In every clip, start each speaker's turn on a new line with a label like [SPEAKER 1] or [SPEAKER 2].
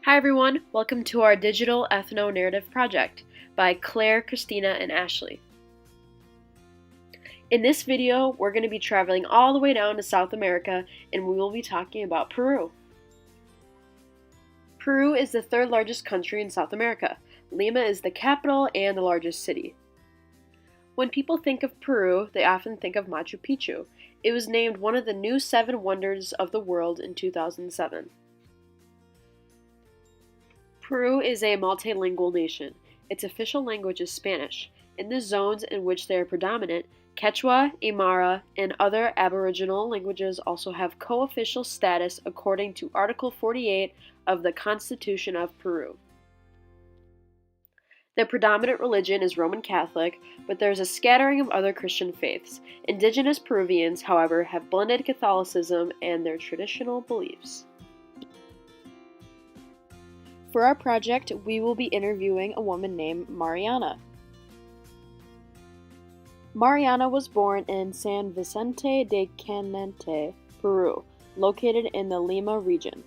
[SPEAKER 1] Hi everyone, welcome to our digital ethno-narrative project by Claire, Christina, and Ashley. In this video, we're going to be traveling all the way down to South America and we will be talking about Peru. Peru is the third largest country in South America. Lima is the capital and the largest city. When people think of Peru, they often think of Machu Picchu. It was named one of the new 7 wonders of the world in 2007. Peru is a multilingual nation. Its official language is Spanish. In the zones in which they are predominant, Quechua, Aymara, and other Aboriginal languages also have co-official status according to Article 48 of the Constitution of Peru. The predominant religion is Roman Catholic, but there is a scattering of other Christian faiths. Indigenous Peruvians, however, have blended Catholicism and their traditional beliefs. For our project, we will be interviewing a woman named Marianna. Marianna was born in San Vicente de Cañete, Peru, located in the Lima region.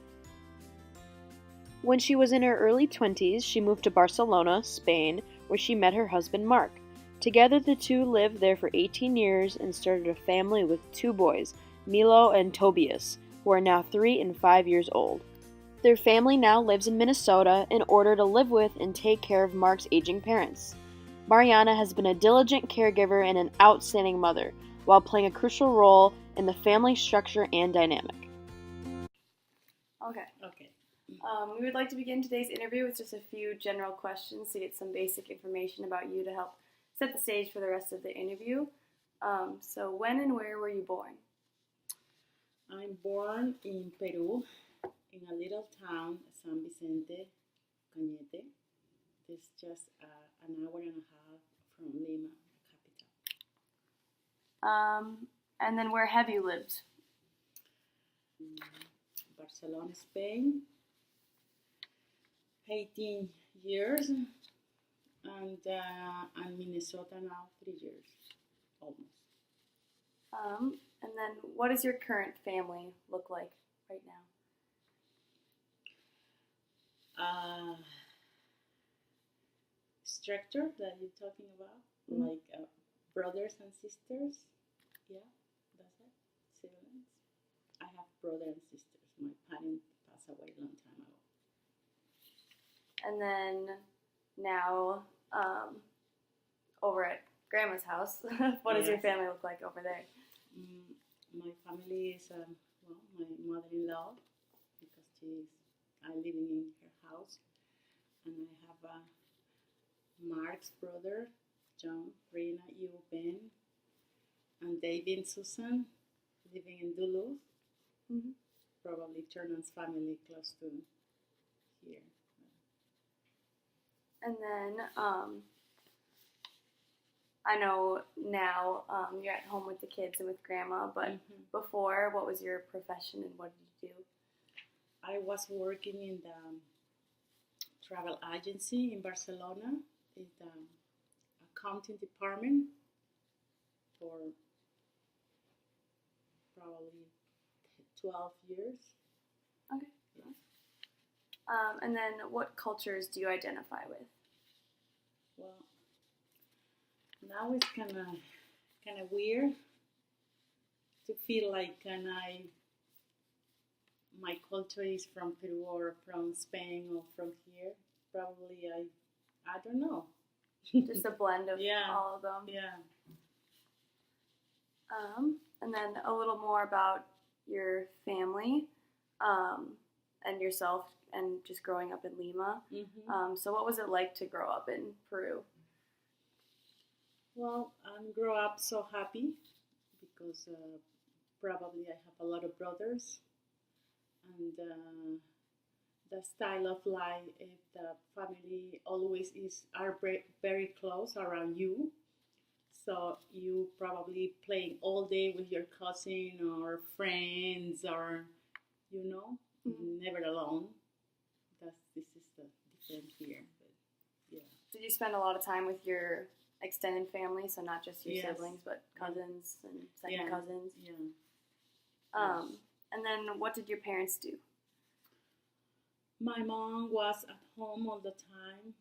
[SPEAKER 1] When she was in her early 20s, she moved to Barcelona, Spain, where she met her husband Mark. Together, the two lived there for 18 years and started a family with 2 boys, Milo and Tobias, who are now 3 and 5 years old. Their family now lives in Minnesota in order to live with and take care of Mark's aging parents. Marianna has been a diligent caregiver and an outstanding mother, while playing a crucial role in the family structure and dynamic.
[SPEAKER 2] Okay. We would like to begin today's interview with just a few general questions to get some basic information about you to help set the stage for the rest of the interview. So when and where were you born?
[SPEAKER 3] I'm born in Peru, in a little town, San Vicente Cañete. It's just an hour and a half from Lima, the capital.
[SPEAKER 2] And then where have you lived?
[SPEAKER 3] Barcelona, Spain, 18 years, and Minnesota now 3 years, almost.
[SPEAKER 2] And then what does your current family look like right now?
[SPEAKER 3] Structure that you're talking about, like brothers and sisters. Yeah, that's it. Siblings. I have brothers and sisters. My parents passed away a long time ago.
[SPEAKER 2] And then now, over at Grandma's house, what does your family look like over there?
[SPEAKER 3] My family is my mother-in-law, because I'm living in her house, and I have Mark's brother, John, Rena, you, Ben, and David, Susan, living in Duluth.
[SPEAKER 2] Mm-hmm.
[SPEAKER 3] Probably Turnham's family close to here.
[SPEAKER 2] And then I know now you're at home with the kids and with Grandma, but before, what was your profession and what did you do?
[SPEAKER 3] I was working in the travel agency in Barcelona, in the accounting department for probably 12 years.
[SPEAKER 2] Okay. Yeah. And then what cultures do you identify with?
[SPEAKER 3] Well, now it's kind of weird to feel like my culture is from Peru or from Spain or from here. Probably I don't know.
[SPEAKER 2] Just a blend of all of them.
[SPEAKER 3] Yeah.
[SPEAKER 2] And then a little more about your family and yourself and just growing up in Lima.
[SPEAKER 3] Mm-hmm.
[SPEAKER 2] So what was it like to grow up in Peru?
[SPEAKER 3] Well, I grew up so happy because probably I have a lot of brothers, and the style of life, the family always are very close around you. So you probably playing all day with your cousin or friends, or never alone. This is the difference here. But yeah.
[SPEAKER 2] Did you spend a lot of time with your extended family, so not just your siblings, but cousins and second cousins?
[SPEAKER 3] Yeah.
[SPEAKER 2] And then what did your parents do?
[SPEAKER 3] My mom was at home all the time,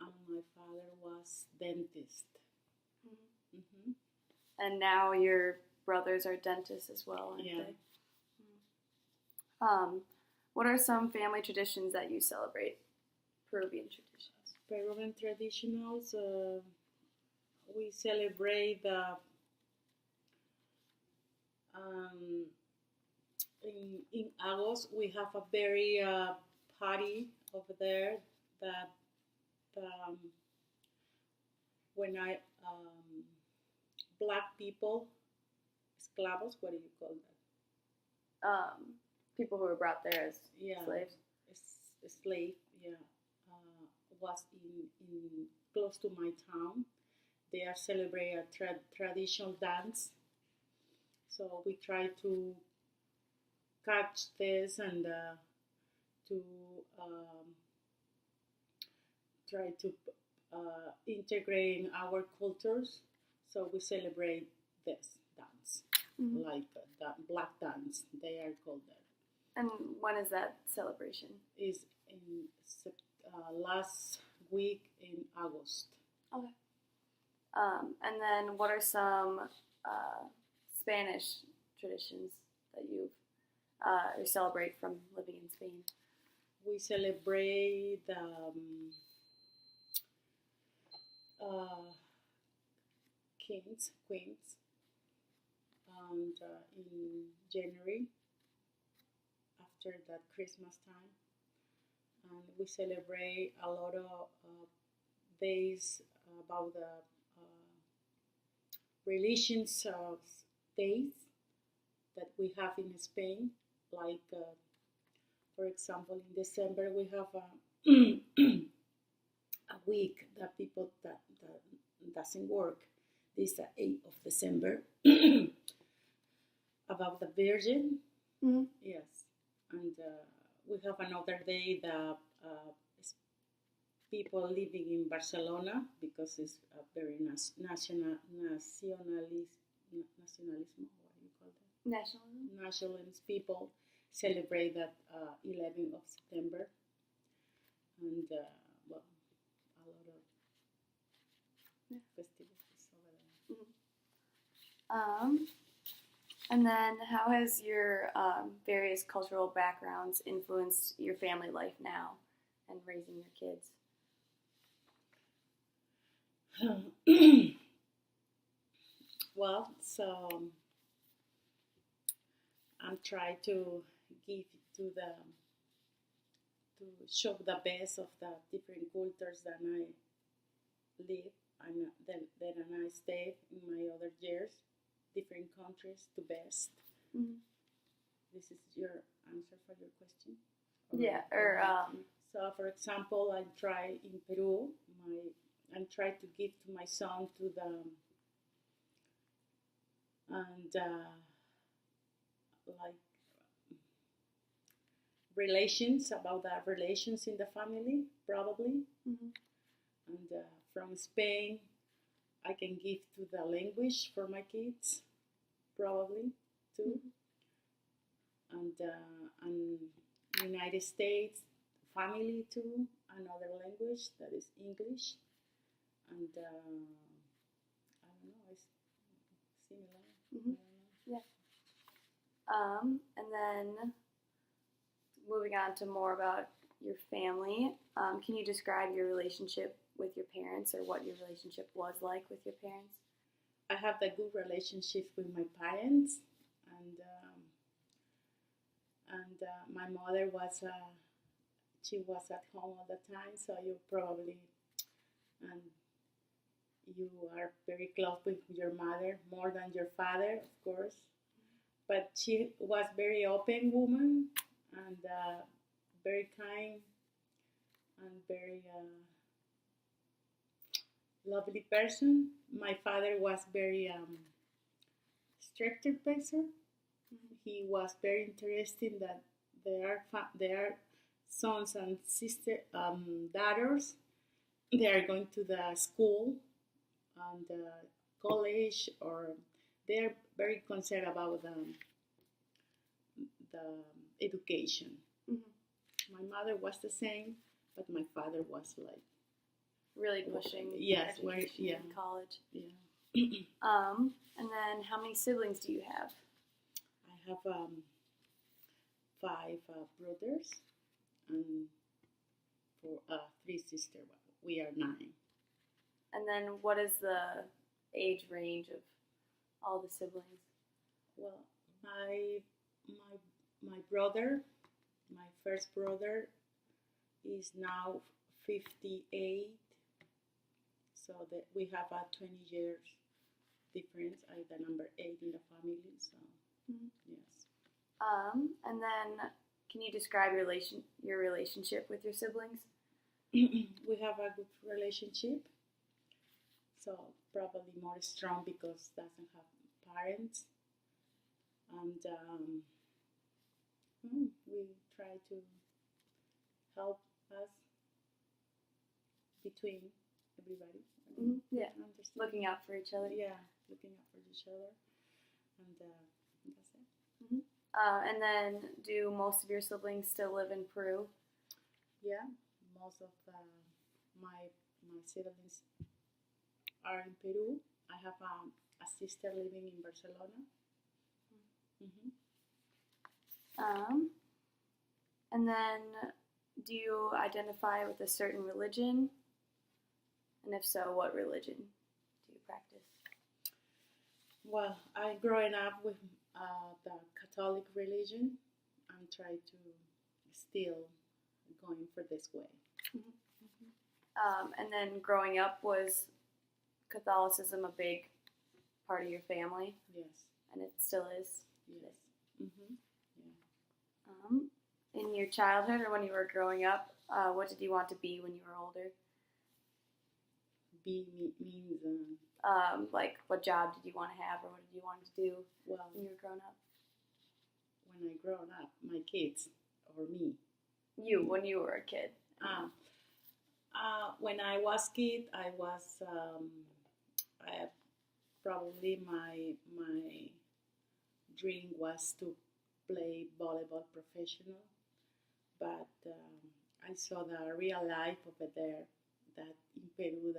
[SPEAKER 3] and my father was dentist. Mm-hmm.
[SPEAKER 2] And now your brothers are dentists as well, aren't
[SPEAKER 3] Yeah.
[SPEAKER 2] they? What are some family traditions that you celebrate? Peruvian traditions.
[SPEAKER 3] Peruvian traditionals, we celebrate um, in August. We have a very party over there that um, when black people, esclavos, what do you call that?
[SPEAKER 2] People who were brought there as
[SPEAKER 3] Yeah,
[SPEAKER 2] slaves.
[SPEAKER 3] slave, yeah, was in close to my town. They are celebrate a traditional dance, so we try to catch this and to um, try to integrate in our cultures. So we celebrate this dance, like black dance. They are called that.
[SPEAKER 2] And when is that celebration?
[SPEAKER 3] Is in last week in August.
[SPEAKER 2] Okay. And then what are some Spanish traditions that you celebrate from living in Spain?
[SPEAKER 3] We celebrate kings, queens, and in January after that Christmas time, and we celebrate a lot of days about the religions days that we have in Spain. Like, for example, in December we have a week that people that doesn't work. This is the 8th of December about the Virgin.
[SPEAKER 2] Mm-hmm.
[SPEAKER 3] Yes, and we have another day that people living in Barcelona because it's a very nationalism. What do you call that?
[SPEAKER 2] Nationalism.
[SPEAKER 3] Nationalist people celebrate that 11th of September, and well, a lot of festivities over there.
[SPEAKER 2] And then how has your various cultural backgrounds influenced your family life now and raising your kids?
[SPEAKER 3] Well, so I'm trying to give to show the best of the different cultures that I live and then I stay in my other years, different countries to best.
[SPEAKER 2] Mm-hmm.
[SPEAKER 3] This is your answer for your question.
[SPEAKER 2] Yeah,
[SPEAKER 3] So, for example, I try in Peru. I'm trying to give to my son to the and like relations about the relations in the family probably.
[SPEAKER 2] Mm-hmm.
[SPEAKER 3] And from Spain, I can give to the language for my kids probably too. Mm-hmm. And United States family too, another language that is English. And I don't know, it's similar.
[SPEAKER 2] Mm-hmm. Yeah. And then moving on to more about your family, can you describe your relationship with your parents or what your relationship was like with your parents?
[SPEAKER 3] I have a good relationship with my parents, and my mother was she was at home all the time, so you probably you are very close with your mother more than your father, of course. But she was very open woman and very kind and very lovely person. My father was very stricter person. Mm-hmm. He was very interested that there are sons and daughters. They are going to the school and college, or they are very concerned about the education. Mm-hmm. My mother was the same, but my father was like
[SPEAKER 2] Really pushing
[SPEAKER 3] yes,
[SPEAKER 2] education
[SPEAKER 3] yeah,
[SPEAKER 2] in college.
[SPEAKER 3] yeah.
[SPEAKER 2] And then how many siblings do you have?
[SPEAKER 3] I have 5 brothers and 3 sisters. We are 9.
[SPEAKER 2] And then what is the age range of all the siblings?
[SPEAKER 3] Well, my my brother, my first brother, is now 58. So that we have a 20 years difference. I'm the number 8 in the family. So yes.
[SPEAKER 2] And then can you describe your relationship with your siblings?
[SPEAKER 3] We have a good relationship. So probably more strong because doesn't have parents, and we try to help us between everybody.
[SPEAKER 2] Yeah,
[SPEAKER 3] Understand.
[SPEAKER 2] looking out for each other.
[SPEAKER 3] Yeah, looking out for each other, and that's it.
[SPEAKER 2] And then do most of your siblings still live in Peru?
[SPEAKER 3] Yeah, most of my siblings are in Peru. I have a sister living in Barcelona.
[SPEAKER 2] And then do you identify with a certain religion? And if so, what religion do you practice?
[SPEAKER 3] Well, I growing up with the Catholic religion and try to still going for this way.
[SPEAKER 2] And then growing up, was Catholicism a big part of your family?
[SPEAKER 3] Yes.
[SPEAKER 2] And it still is?
[SPEAKER 3] Yes.
[SPEAKER 2] Yeah. In your childhood or when you were growing up, what did you want to be when you were older?
[SPEAKER 3] Be means
[SPEAKER 2] like what job did you want to have or what did you want to do
[SPEAKER 3] well
[SPEAKER 2] when you were growing up?
[SPEAKER 3] when I grown up, my kids or me.
[SPEAKER 2] You, when you were a kid.
[SPEAKER 3] When I was kid, I was probably my dream was to play volleyball professional, but I saw the real life over there that in Peru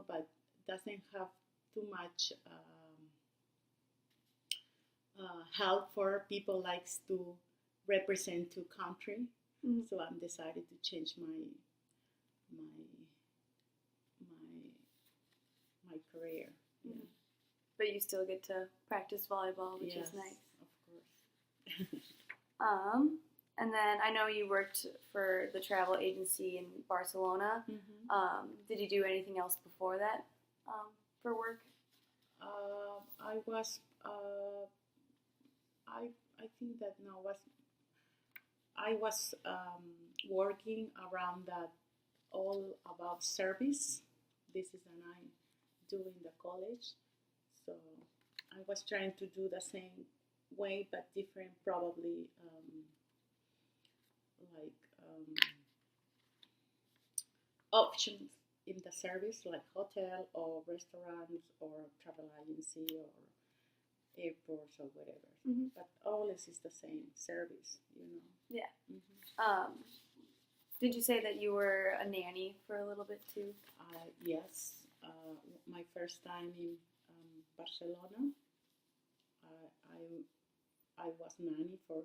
[SPEAKER 3] but doesn't have too much help for people likes to represent to country. So I decided to change my career. Yeah.
[SPEAKER 2] But you still get to practice volleyball, which
[SPEAKER 3] Yes,
[SPEAKER 2] is nice.
[SPEAKER 3] Of course.
[SPEAKER 2] And then I know you worked for the travel agency in Barcelona. Did you do anything else before that for work?
[SPEAKER 3] I was. I think that no was. I was working around that all about service. This is an I do in the college, so I was trying to do the same way but different, probably options in the service like hotel or restaurants or travel agency or airports or whatever. But always is the same service,
[SPEAKER 2] Yeah. Did you say that you were a nanny for a little bit too?
[SPEAKER 3] Yes. My first time in Barcelona, I was nanny for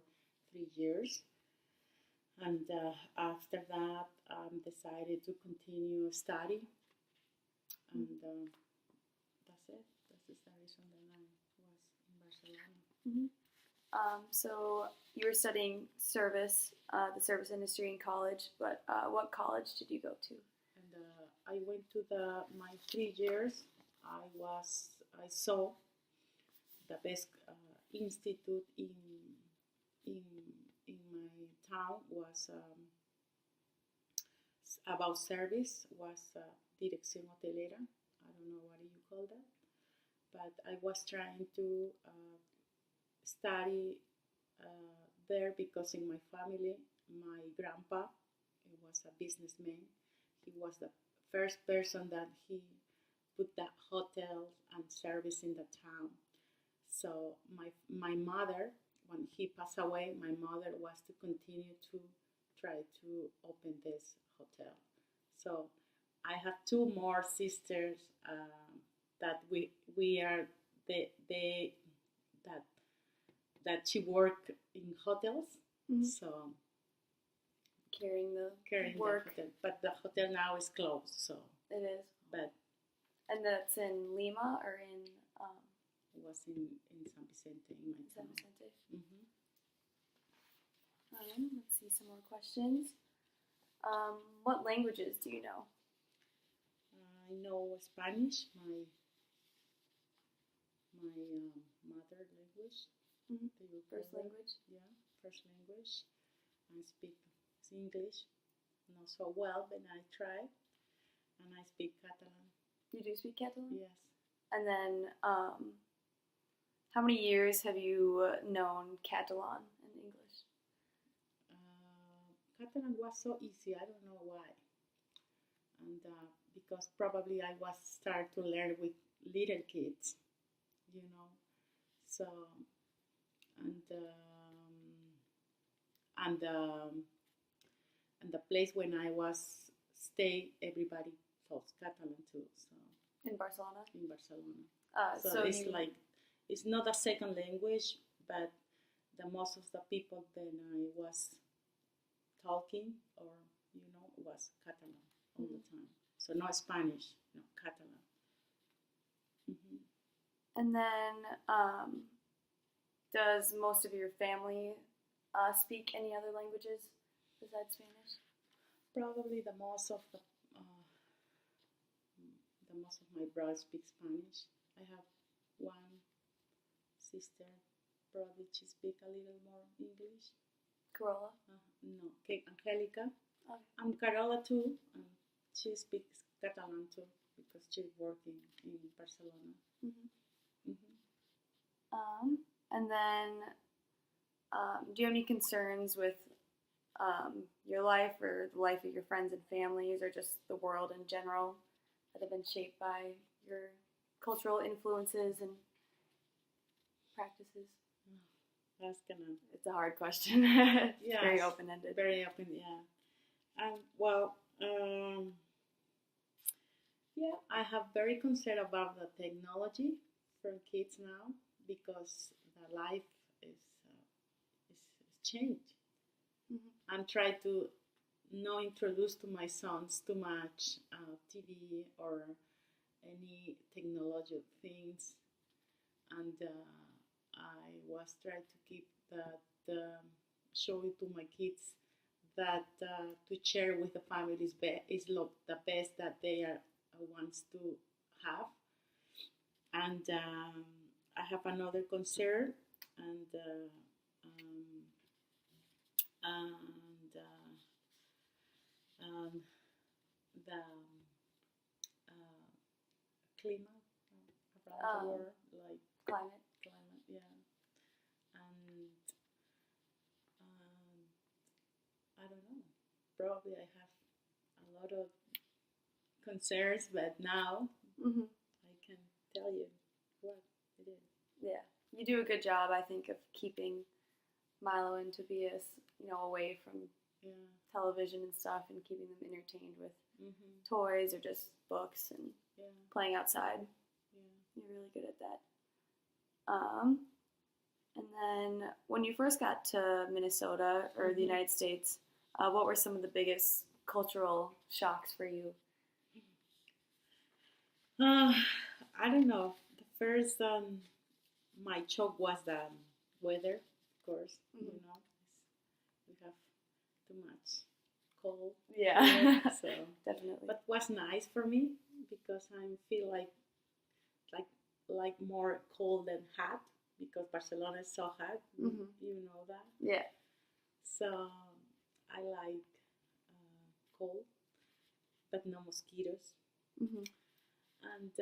[SPEAKER 3] 3 years, and after that, decided to continue study, and that's it. That's the reason that I was in Barcelona.
[SPEAKER 2] So you were studying the service industry in college, but what college did you go to?
[SPEAKER 3] And I went to my 3 years. I saw the best institute in my town was about service, was dirección hotelera. I don't know what you call that, but I was trying to study there because in my family, my grandpa was a businessman. He was the first person that he put the hotel and service in the town. So my mother when he passed away, my mother was to continue to try to open this hotel. So I have two more sisters that we are they that that she work in hotels.
[SPEAKER 2] Mhm.
[SPEAKER 3] So
[SPEAKER 2] Carrying the
[SPEAKER 3] carrying
[SPEAKER 2] work.
[SPEAKER 3] the hotel, but the hotel now is closed. So
[SPEAKER 2] It is.
[SPEAKER 3] but
[SPEAKER 2] And that's in Lima or in
[SPEAKER 3] it was in San Vicente in my
[SPEAKER 2] San
[SPEAKER 3] town.
[SPEAKER 2] Vicente.
[SPEAKER 3] Mm-hmm.
[SPEAKER 2] Let's see some more questions. What languages do you know?
[SPEAKER 3] I know Spanish, my mother language.
[SPEAKER 2] Mhm.
[SPEAKER 3] Do you
[SPEAKER 2] First
[SPEAKER 3] call it?
[SPEAKER 2] language.
[SPEAKER 3] Yeah, first language. I speak English, not so well, but I try. And I speak Catalan.
[SPEAKER 2] You do speak Catalan?
[SPEAKER 3] Yes.
[SPEAKER 2] And then, how many years have you known Catalan and English?
[SPEAKER 3] Catalan was so easy. I don't know why. And because probably I was start to learn with little kids, you know. So and and um, and the place when I was stay, everybody talks Catalan too. So
[SPEAKER 2] In Barcelona?
[SPEAKER 3] in Barcelona.
[SPEAKER 2] So
[SPEAKER 3] So it's
[SPEAKER 2] you,
[SPEAKER 3] like it's not a second language, but the most of the people that I was talking or was Catalan all the time. So not Spanish, no Catalan. Mm-hmm.
[SPEAKER 2] and then, does most of your family speak any other languages besides Spanish?
[SPEAKER 3] Probably the most of my brothers speak Spanish. I have one sister. Probably she speak a little more English.
[SPEAKER 2] Corolla?
[SPEAKER 3] No, Angelica.
[SPEAKER 2] Okay.
[SPEAKER 3] I'm Carola too, and she speaks Catalan too because she's working in Barcelona.
[SPEAKER 2] Mm-hmm.
[SPEAKER 3] Mm-hmm.
[SPEAKER 2] And then, do you have any concerns with your life or the life of your friends and families or just the world in general that have been shaped by your cultural influences and practices?
[SPEAKER 3] That's gonna.
[SPEAKER 2] It's a hard question. It's
[SPEAKER 3] Yes,
[SPEAKER 2] very open-ended.
[SPEAKER 3] Very open, yeah. And well, yeah, I have very concern about the technology for kids now because the life is changed.
[SPEAKER 2] Mm-hmm.
[SPEAKER 3] I'm trying to not introduce to my sons too much TV or any technology things, and I was trying to keep that showing to my kids that to share with the family is the best that they are wants to have, and I have another concern, and and the climate around the world, like
[SPEAKER 2] Climate.
[SPEAKER 3] yeah, and I don't know. Probably I have a lot of concerns, but now
[SPEAKER 2] Mm-hmm.
[SPEAKER 3] I can tell you what it is.
[SPEAKER 2] Yeah, you do a good job, I think, of keeping Milo and Tobias, away from
[SPEAKER 3] Yeah.
[SPEAKER 2] television and stuff, and keeping them entertained with
[SPEAKER 3] Mm-hmm.
[SPEAKER 2] toys or just books and
[SPEAKER 3] Yeah.
[SPEAKER 2] playing outside.
[SPEAKER 3] Yeah.
[SPEAKER 2] You're really good at that. And then when you first got to Minnesota or the
[SPEAKER 3] Mm-hmm.
[SPEAKER 2] United States, what were some of the biggest cultural shocks for you?
[SPEAKER 3] I don't know. The first my shock was the weather, of course.
[SPEAKER 2] Mhm.
[SPEAKER 3] We have too much cold.
[SPEAKER 2] Yeah,
[SPEAKER 3] here, so
[SPEAKER 2] definitely.
[SPEAKER 3] but was nice for me because I feel like more cold than hot because Barcelona is so hot.
[SPEAKER 2] Mhm.
[SPEAKER 3] You know that.
[SPEAKER 2] Yeah.
[SPEAKER 3] So I like cold, but no mosquitoes.
[SPEAKER 2] Mhm.
[SPEAKER 3] And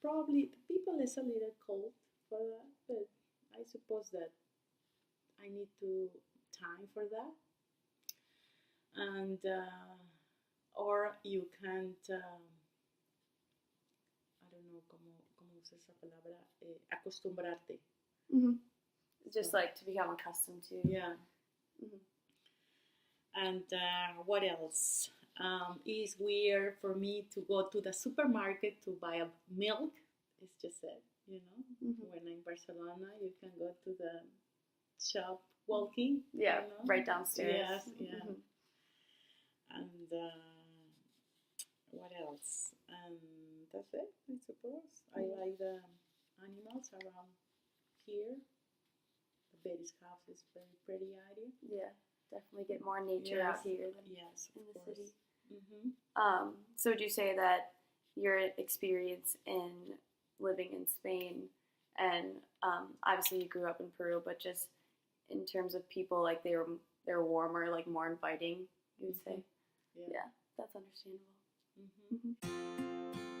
[SPEAKER 3] probably the people is a little cold for that, but I suppose that I need to time for that. And or you can't, I don't know cómo usa esa palabra, acostumbrarte.
[SPEAKER 2] Mhm. Just
[SPEAKER 3] So,
[SPEAKER 2] like to become accustomed to.
[SPEAKER 3] yeah.
[SPEAKER 2] Mhm.
[SPEAKER 3] And what else? It's weird for me to go to the supermarket to buy a milk. It's just that,
[SPEAKER 2] Mhm.
[SPEAKER 3] when I'm in Barcelona, you can go to the shop walking.
[SPEAKER 2] Yeah, right downstairs.
[SPEAKER 3] Yes, yeah.
[SPEAKER 2] Mhm.
[SPEAKER 3] And what else? That's it, I suppose. I like the animals around here. The Betty's house is very pretty area.
[SPEAKER 2] Yeah, definitely get more nature out here than
[SPEAKER 3] Yes,
[SPEAKER 2] in
[SPEAKER 3] of
[SPEAKER 2] the
[SPEAKER 3] course.
[SPEAKER 2] city.
[SPEAKER 3] Mm-hmm.
[SPEAKER 2] So would you say that your experience in living in Spain, and obviously you grew up in Peru, but just in terms of people, like they're warmer, like more inviting, you would say?
[SPEAKER 3] Yeah.
[SPEAKER 2] Yeah, that's understandable.
[SPEAKER 3] Mm-hmm.